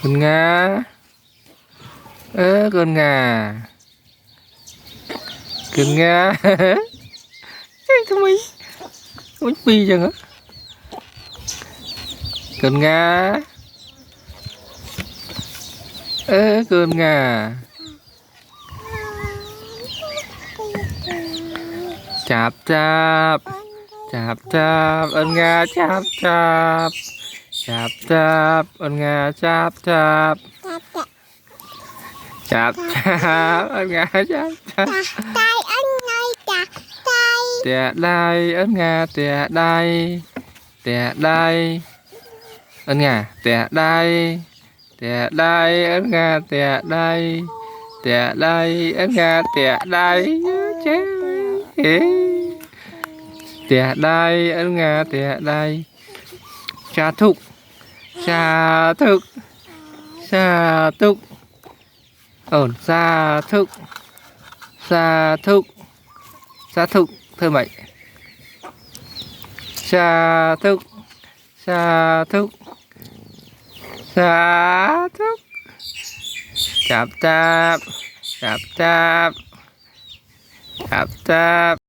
con Nga con Nga con Nga tụi mình pi chẳng á con Nga con Nga chạp chạp chạp chạp con Nga chạp chạp chạp chạp con Nga chạp chạp chạp chạp con Nga chạp chạp tè đai ấn Nga tè đai tè đai ấn Nga tè đai tè đai ấn Nga tè đai tè đai ấn Nga tè đai chết tè đai ấn Nga tè đai cha thúc cha thúc cha thúc ổn xa thúc xa thúc xa thúc thơ mày xa thúc xa thúc xa thúc chạp chạp chạp chạp chạp chạp